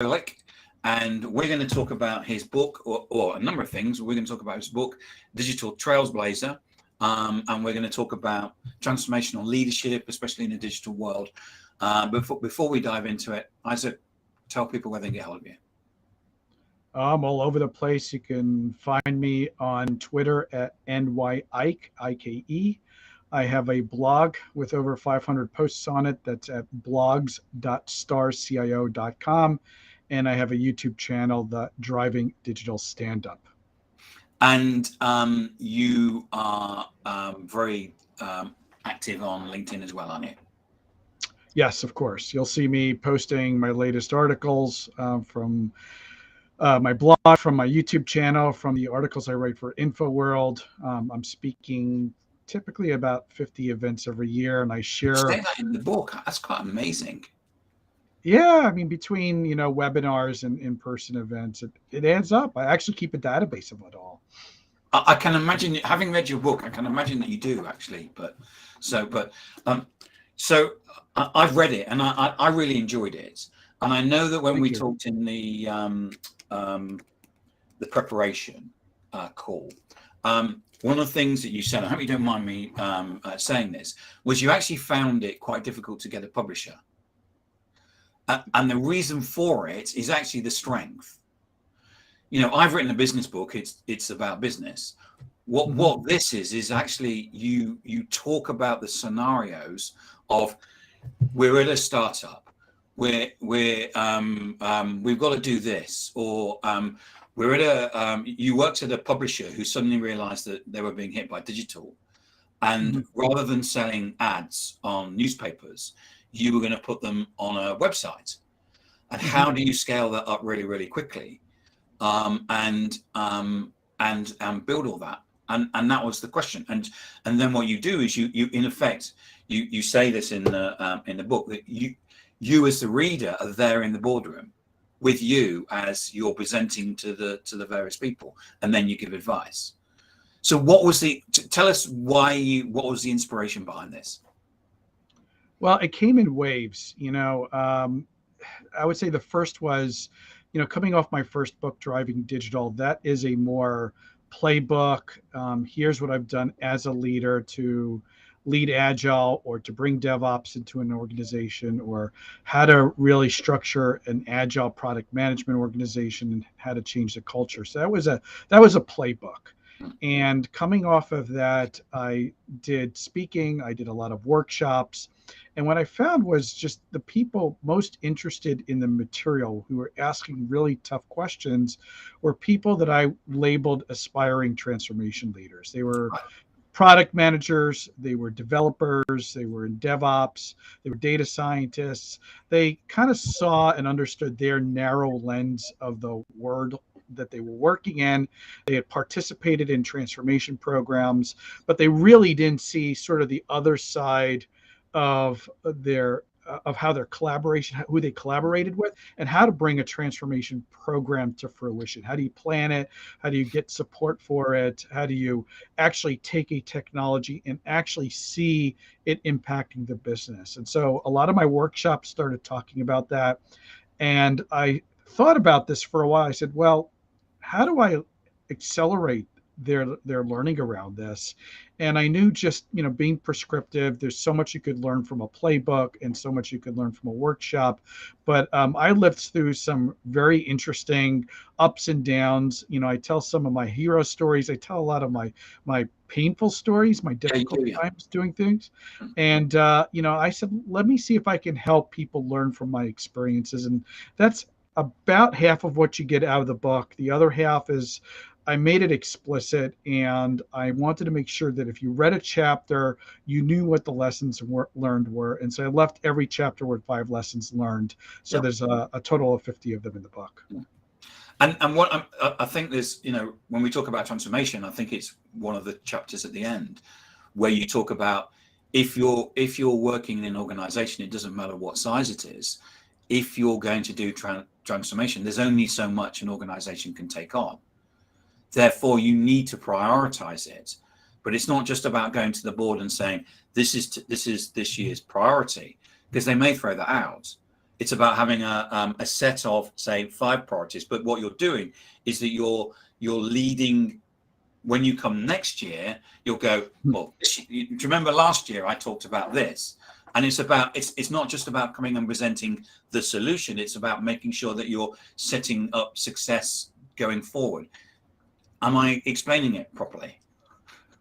Sacolick, and we're going to talk about his book, or a number of things. We're going to talk about his book, Digital Trailblazer, and we're going to talk about transformational leadership, especially in the digital world. Before we dive into it, Isaac, tell people where they get hold of you. I'm all over the place. You can find me on Twitter at NYIke, I-K-E. I have a blog with over 500 posts on it. That's at blogs.starcio.com. And I have a YouTube channel, The Driving Digital Stand-Up. And you are very active on LinkedIn as well, aren't you? Yes, of course. You'll see me posting my latest articles from my blog, from my YouTube channel, from the articles I write for InfoWorld. I'm speaking typically about 50 events every year, and I share. Say that in the book. That's quite amazing. Yeah, I mean, between webinars and in-person events, it adds up. I actually keep a database of it all. I can imagine, having read your book, I can imagine that you do actually. So I've read it and I really enjoyed it. And I know that when we talked in the preparation call, one of the things that you said, I hope you don't mind me saying this, was you actually found it quite difficult to get a publisher. And the reason for it is actually the strength. I've written a business book. It's about business. What this is actually you talk about the scenarios of, we're at a startup, we've got to do this, or we're at you worked at a publisher who suddenly realized that they were being hit by digital, and rather than selling ads on newspapers, you were going to put them on a website. And how do you scale that up really, really quickly, and build all that? And that was the question. And then what you do is you in effect you say this in the book, that you as the reader are there in the boardroom with you as you're presenting to the various people, and then you give advice. So tell us what was the inspiration behind this? Well, it came in waves. I would say the first was, coming off my first book, Driving Digital. That is a more playbook. Here's what I've done as a leader to lead Agile, or to bring DevOps into an organization, or how to really structure an Agile product management organization, and how to change the culture. So that was a playbook. And coming off of that, I did speaking, I did a lot of workshops. And what I found was just the people most interested in the material, who were asking really tough questions, were people that I labeled aspiring transformation leaders. They were product managers, they were developers, they were in DevOps, they were data scientists. They kind of saw and understood their narrow lens of the world that they were working in. They had participated in transformation programs, but they really didn't see sort of the other side of how their collaboration, who they collaborated with, and how to bring a transformation program to fruition. How do you plan it? How do you get support for it? How do you actually take a technology and actually see it impacting the business? And so a lot of my workshops started talking about that. And I thought about this for a while. I said, well, how do I accelerate their learning around this? And I knew just, being prescriptive, there's so much you could learn from a playbook and so much you could learn from a workshop. But I lived through some very interesting ups and downs. I tell some of my hero stories. I tell a lot of my painful stories, my difficult times doing things. And, I said, let me see if I can help people learn from my experiences. And that's about half of what you get out of the book. The other half is, I made it explicit, and I wanted to make sure that if you read a chapter, you knew what the lessons learned were. And so I left every chapter with 5 lessons learned. So there's a total of 50 of them in the book. And what I think there's, when we talk about transformation, I think it's one of the chapters at the end where you talk about, if you're working in an organization, it doesn't matter what size it is. If you're going to do transformation, there's only so much an organization can take on. Therefore, you need to prioritize it. But it's not just about going to the board and saying, this is this year's priority, because they may throw that out. It's about having a set of, say, 5 priorities. But what you're doing is that you're leading. When you come next year, you'll go, well, do you remember last year I talked about this? And it's not just about coming and presenting the solution. It's about making sure that you're setting up success going forward. Am I explaining it properly?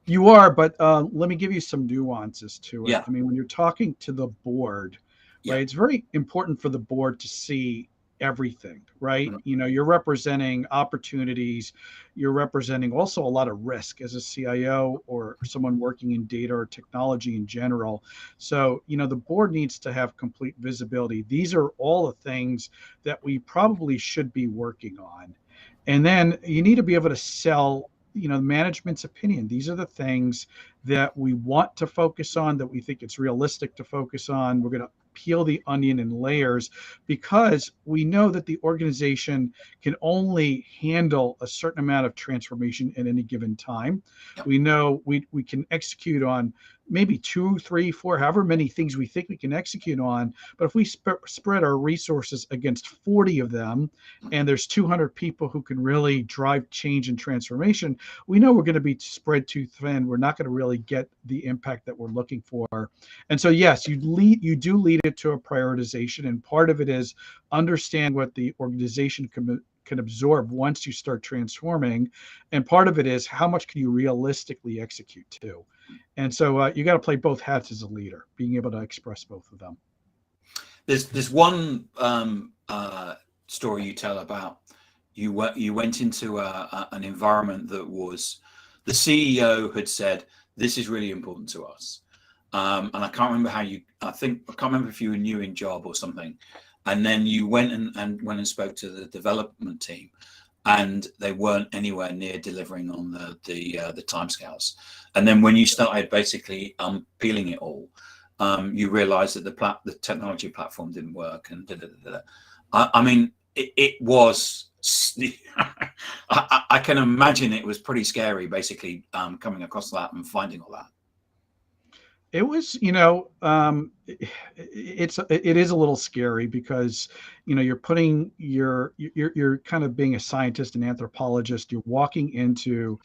You are, but let me give you some nuances to it. Yeah. I mean, when you're talking to the board, Yeah. right, it's very important for the board to see everything, right? Mhm. You know, you're representing opportunities, you're representing also a lot of risk as a CIO or someone working in data or technology in general. So, you know, the board needs to have complete visibility. These are all the things that we probably should be working on. And then you need to be able to sell, you know, management's opinion. These are the things that we want to focus on, that we think it's realistic to focus on. We're going to peel the onion in layers because we know that the organization can only handle a certain amount of transformation at any given time. Yep. We know we can execute on maybe 2, 3, 4, however many things we think we can execute on. But if we spread our resources against 40 of them, and there's 200 people who can really drive change and transformation, we know we're going to be spread too thin. We're not going to really get the impact that we're looking for. And so, yes, you do lead it to a prioritization, and part of it is understand what the organization can absorb once you start transforming, and part of it is how much can you realistically execute too. And so you got to play both hats as a leader, being able to express both of them. There's one story you tell about you went into an environment that was, the CEO had said, this is really important to us. And I can't remember how I can't remember if you were new in job or something. And then you went and spoke to the development team, and they weren't anywhere near delivering on the timescales. And then when you started basically peeling it all, you realized that the technology platform didn't work, and I mean, it was, I can imagine it was pretty scary, basically, coming across that and finding all that. It was, you know, it is a little scary because, you know, you're kind of being a scientist and anthropologist. You're walking into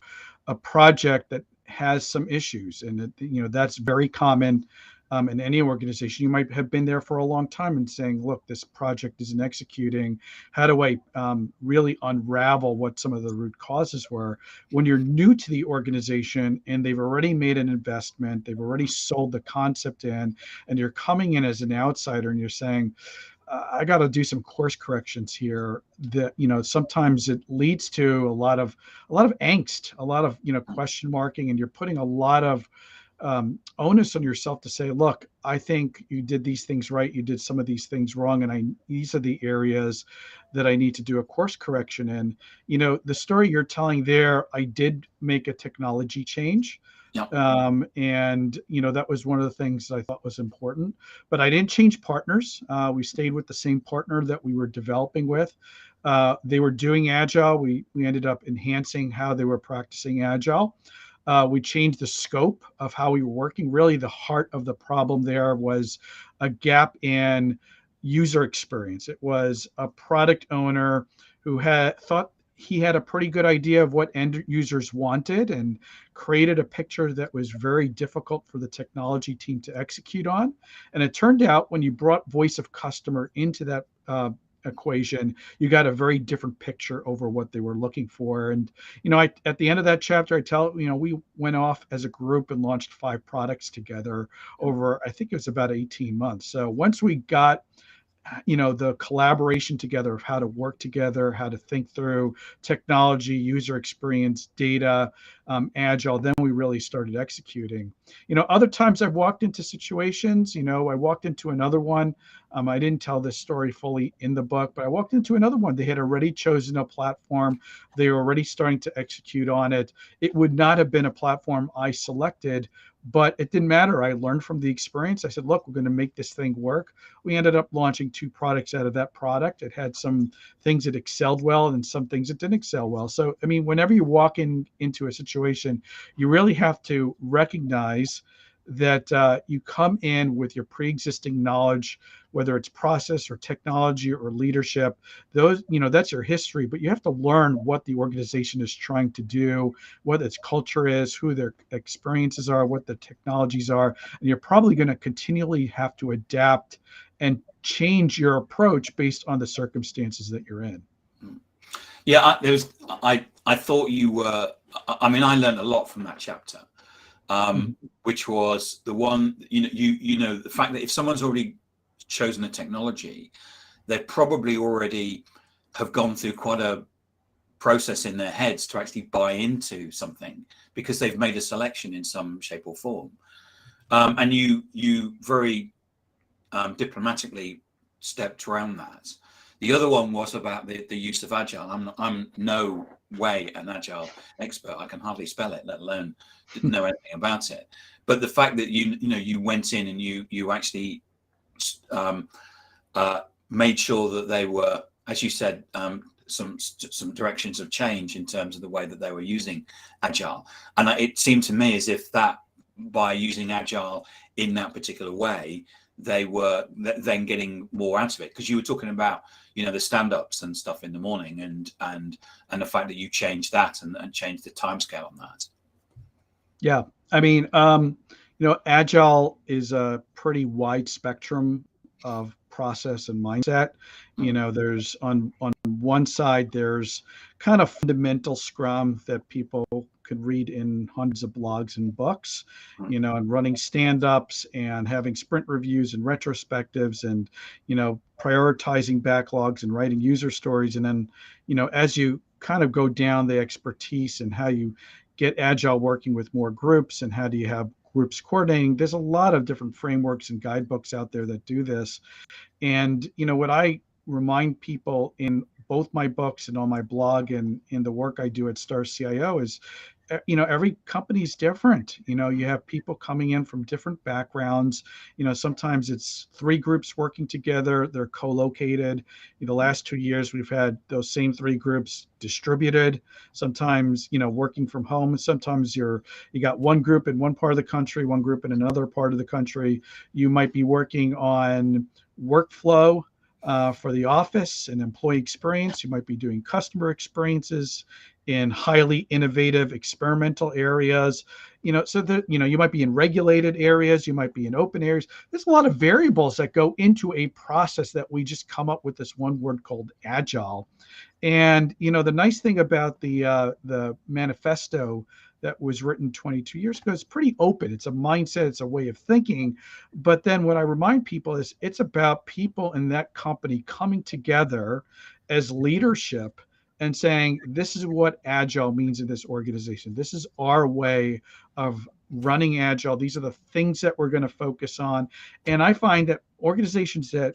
a project that has some issues, and you know that's very common in any organization. You might have been there for a long time and saying, look, this project isn't executing. How do I really unravel what some of the root causes were? When you're new to the organization and they've already made an investment, they've already sold the concept in, and you're coming in as an outsider and you're saying, I got to do some course corrections here. That, you know, sometimes it leads to a lot of angst, a lot of, you know, question marking, and you're putting a lot of onus on yourself to say, look, I think you did these things right, you did some of these things wrong, and these are the areas that I need to do a course correction in. You know, the story you're telling there, I did make a technology change. Yep. And you know, that was one of the things that I thought was important, but I didn't change partners. We stayed with the same partner that we were developing with. They were doing agile. We ended up enhancing how they were practicing agile. We changed the scope of how we were working. Really, the heart of the problem there was a gap in user experience. It was a product owner who had thought he had a pretty good idea of what end users wanted and created a picture that was very difficult for the technology team to execute on. And it turned out when you brought voice of customer into that equation, you got a very different picture over what they were looking for. And, you know, at the end of that chapter, I tell, you know, we went off as a group and launched 5 products together over, I think it was about 18 months. So once we got, you know, the collaboration together of how to work together, how to think through technology, user experience, data, agile, then we really started executing. You know, other times I've walked into situations, you know, I walked into another one. I didn't tell this story fully in the book, but I walked into another one. They had already chosen a platform. They were already starting to execute on it. It would not have been a platform I selected, but it didn't matter. I learned from the experience. I said, look, we're going to make this thing work. We ended up launching 2 products out of that product. It had some things that excelled well and some things that didn't excel well. So, I mean, whenever you walk into a situation, you really have to recognize that you come in with your pre-existing knowledge, whether it's process or technology or leadership. Those, that's your history, but you have to learn what the organization is trying to do, what its culture is, who their experiences are, what the technologies are. And you're probably going to continually have to adapt and change your approach based on the circumstances that you're in. Yeah, I thought you were. I mean, I learned a lot from that chapter, which was the one. The fact that if someone's already chosen a technology, they probably already have gone through quite a process in their heads to actually buy into something because they've made a selection in some shape or form. And you very diplomatically stepped around that. The other one was about the use of agile. I'm no way an agile expert. I can hardly spell it, let alone know anything about it. But the fact that you went in and you actually made sure that they were, as you said, some directions of change in terms of the way that they were using agile. And it seemed to me as if that by using agile in that particular way, they were then getting more out of it, because you were talking about the stand-ups and stuff in the morning, and the fact that you changed that and changed the timescale on that. Yeah, I mean, agile is a pretty wide spectrum of process and mindset. There's on one side, there's kind of fundamental Scrum that people could read in hundreds of blogs and books, and running stand-ups and having sprint reviews and retrospectives and, prioritizing backlogs and writing user stories. And then, as you kind of go down the expertise and how you get agile working with more groups and how do you have groups coordinating, there's a lot of different frameworks and guidebooks out there that do this. And, what I remind people in both my books and on my blog and in the work I do at Star CIO is, every company is different. You have people coming in from different backgrounds. Sometimes it's 3 groups working together. They're co-located. In the last 2 years, we've had those same 3 groups distributed, sometimes, working from home. Sometimes you got one group in one part of the country, one group in another part of the country. You might be working on workflow for the office and employee experience. You might be doing customer experiences in highly innovative experimental areas, so that, you might be in regulated areas, you might be in open areas. There's a lot of variables that go into a process that we just come up with this one word called agile. And, the nice thing about the manifesto that was written 22 years ago is pretty open. It's a mindset, it's a way of thinking. But then what I remind people is it's about people in that company coming together as leadership and saying, this is what agile means in this organization. This is our way of running agile. These are the things that we're going to focus on. And I find that organizations that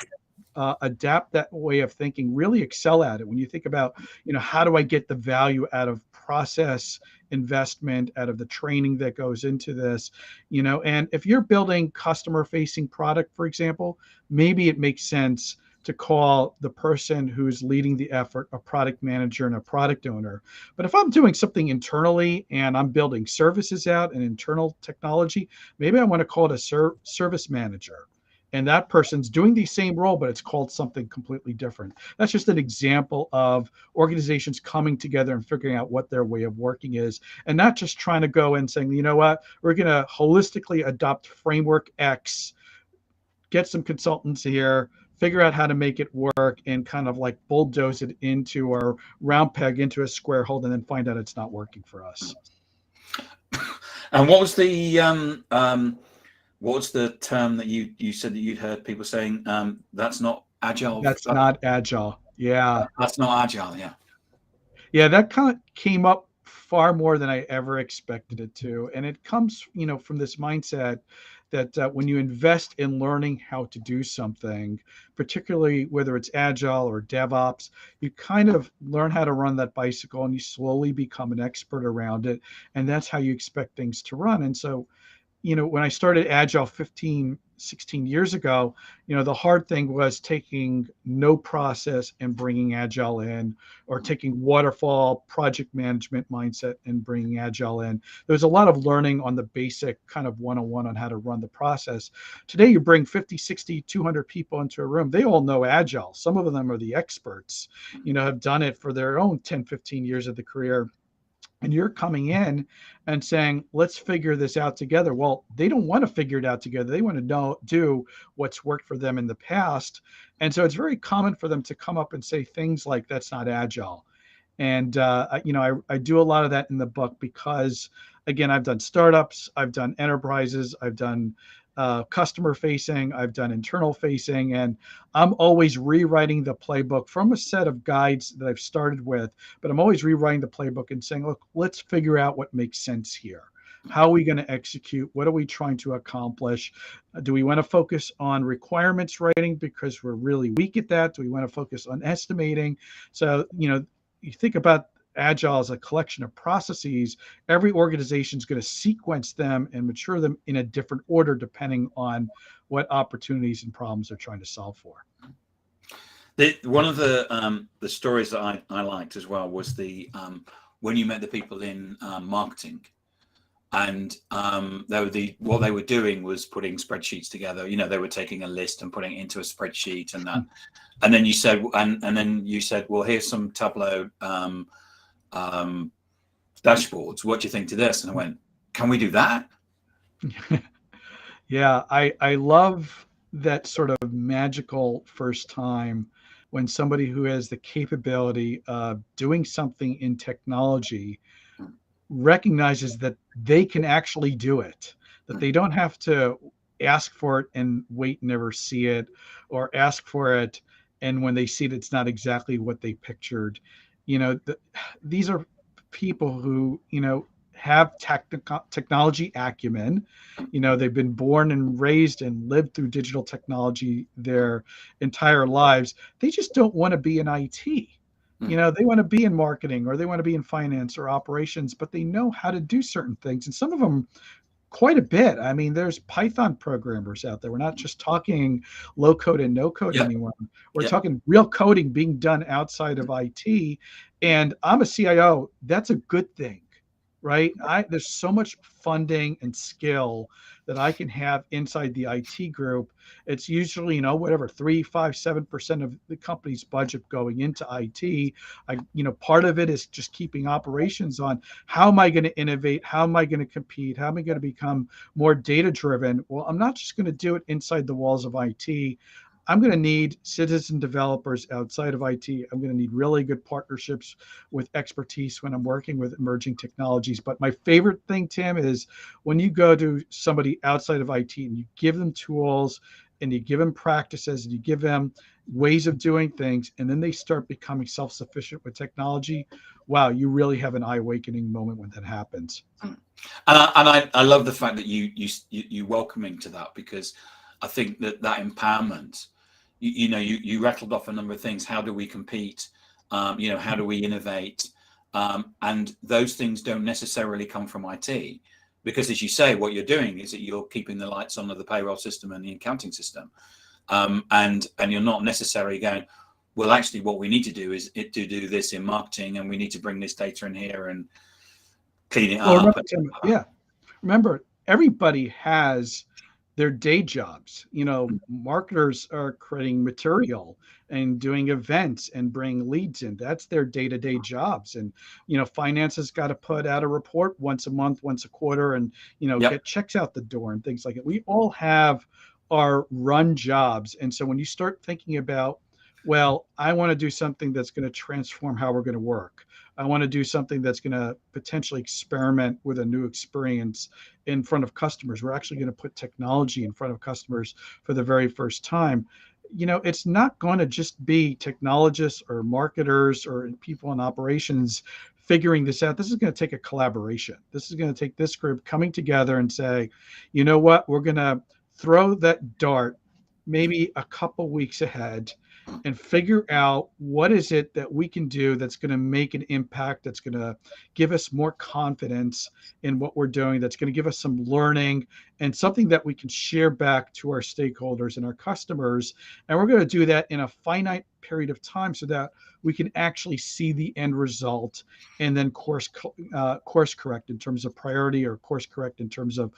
adapt that way of thinking really excel at it. When you think about, how do I get the value out of process investment, out of the training that goes into this, and if you're building customer facing product, for example, maybe it makes sense to call the person who's leading the effort a product manager and a product owner. But if I'm doing something internally and I'm building services out and internal technology, maybe I want to call it a service manager. And that person's doing the same role, but it's called something completely different. That's just an example of organizations coming together and figuring out what their way of working is, and not just trying to go and saying, you know what, we're going to holistically adopt framework X, get some consultants here, figure out how to make it work, and kind of like bulldoze it into our round peg into a square hole, and then find out it's not working for us. And what was the term that you said that you'd heard people saying, that's not agile? That's not agile. Yeah. That's not agile. Yeah. Yeah, that kind of came up far more than I ever expected it to. And it comes, from this mindset that when you invest in learning how to do something, particularly whether it's agile or DevOps, you kind of learn how to run that bicycle and you slowly become an expert around it. And that's how you expect things to run. And so, when I started Agile 15 16 years ago, the hard thing was taking no process and bringing agile in, or taking waterfall project management mindset and bringing agile in. There was a lot of learning on the basic kind of one-on-one on how to run the process. Today, you bring 50, 60, 200 people into a room. They all know agile. Some of them are the experts, have done it for their own 10, 15 years of the career. And you're coming in and saying, let's figure this out together. Well, they don't want to figure it out together. They want to do what's worked for them in the past. And so it's very common for them to come up and say things like, that's not agile. And, I do a lot of that in the book because, again, I've done startups, I've done enterprises, I've done customer facing, I've done internal facing, and I'm always rewriting the playbook from a set of guides that I've started with, but I'm always rewriting the playbook and saying, look, let's figure out what makes sense here. How are we going to execute? What are we trying to accomplish? Do we want to focus on requirements writing because we're really weak at that? Do we want to focus on estimating? So, you think about agile as a collection of processes. Every organization is going to sequence them and mature them in a different order depending on what opportunities and problems they're trying to solve for. One of the stories that I liked as well was when you met the people in marketing, and what they were doing was putting spreadsheets together. They were taking a list and putting it into a spreadsheet, and then you said, well, here's some Tableau dashboards. What do you think to this? And I went, can we do that? Yeah, I love that sort of magical first time when somebody who has the capability of doing something in technology recognizes that they can actually do it, that they don't have to ask for it and wait, never see it, or ask for it, and when they see it, it's not exactly what they pictured. These are people who, have technology acumen. They've been born and raised and lived through digital technology their entire lives. They just don't want to be in IT. They want to be in marketing, or they want to be in finance or operations, but they know how to do certain things. And some of them quite a bit. I mean, there's Python programmers out there. We're not just talking low code and no code anymore. We're talking real coding being done outside of IT. And I'm a CIO. That's a good thing, right? There's so much funding and skill that I can have inside the IT group. It's usually, whatever, 3, 5, 7% of the company's budget going into IT. Part of it is just keeping operations on. How am I going to innovate? How am I going to compete? How am I going to become more data driven? Well, I'm not just going to do it inside the walls of IT. I'm going to need citizen developers outside of IT. I'm going to need really good partnerships with expertise when I'm working with emerging technologies. But my favorite thing, Tim, is when you go to somebody outside of IT and you give them tools and you give them practices and you give them ways of doing things, and then they start becoming self-sufficient with technology. Wow, you really have an eye-awakening moment when that happens. And I love the fact that you welcoming to that, because I think that empowerment, you rattled off a number of things. How do we compete? How do we innovate? And those things don't necessarily come from IT, because, as you say, what you're doing is that you're keeping the lights on of the payroll system and the accounting system, and you're not necessarily going, well, actually, what we need to do is to do this in marketing, and we need to bring this data in here and clean it up. Remember, Tim, remember, everybody has their day jobs. Marketers are creating material and doing events and bringing leads in. That's their day-to-day jobs. And, finance has got to put out a report once a month, once a quarter, and, get checks out the door and things like that. We all have our run jobs. And so when you start thinking about, well, I want to do something that's going to transform how we're going to work. I want to do something that's going to potentially experiment with a new experience in front of customers. We're actually going to put technology in front of customers for the very first time. It's not going to just be technologists or marketers or people in operations figuring this out. This is going to take a collaboration. This is going to take this group coming together and say, you know what, we're going to throw that dart maybe a couple weeks ahead, and figure out what is it that we can do that's going to make an impact, that's going to give us more confidence in what we're doing, that's going to give us some learning and something that we can share back to our stakeholders and our customers. And we're going to do that in a finite period of time so that we can actually see the end result and then course correct in terms of priority, or course correct in terms of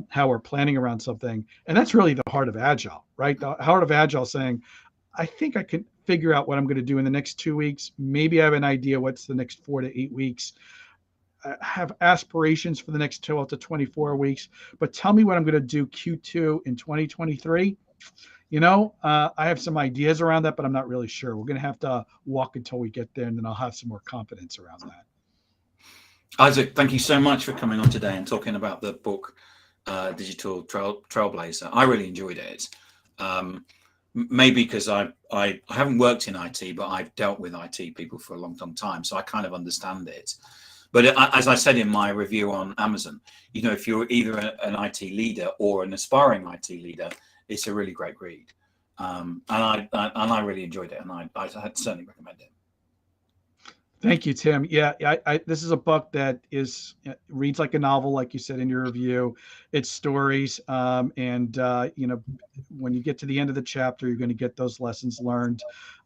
how we're planning around something. And that's really the heart of Agile, right? The heart of Agile saying, I think I can figure out what I'm going to do in the next 2 weeks. Maybe I have an idea what's the next 4 to 8 weeks. I have aspirations for the next 12 to 24 weeks, but tell me what I'm going to do Q2 in 2023. I have some ideas around that, but I'm not really sure. We're going to have to walk until we get there, and then I'll have some more confidence around that. Isaac, thank you so much for coming on today and talking about the book, Digital Trailblazer. I really enjoyed it. Maybe because I haven't worked in IT, but I've dealt with IT people for a long time, so I kind of understand it. But as I said in my review on Amazon, if you're either an IT leader or an aspiring IT leader, it's a really great read, and I really enjoyed it, and I'd certainly recommend it. Thank you, Tim. Yeah, this is a book that reads like a novel, like you said in your review. It's stories, and when you get to the end of the chapter, you're going to get those lessons learned.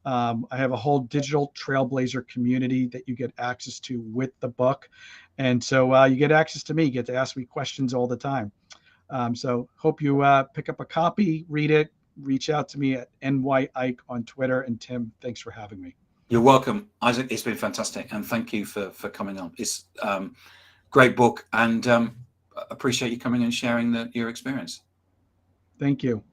I have a whole digital Trailblazer community that you get access to with the book, and so you get access to me. You get to ask me questions all the time. So hope you pick up a copy, read it, reach out to me at NYIke on Twitter. And Tim, thanks for having me. You're welcome, Isaac. It's been fantastic, and thank you for coming on. It's great book, and appreciate you coming and sharing your experience. Thank you.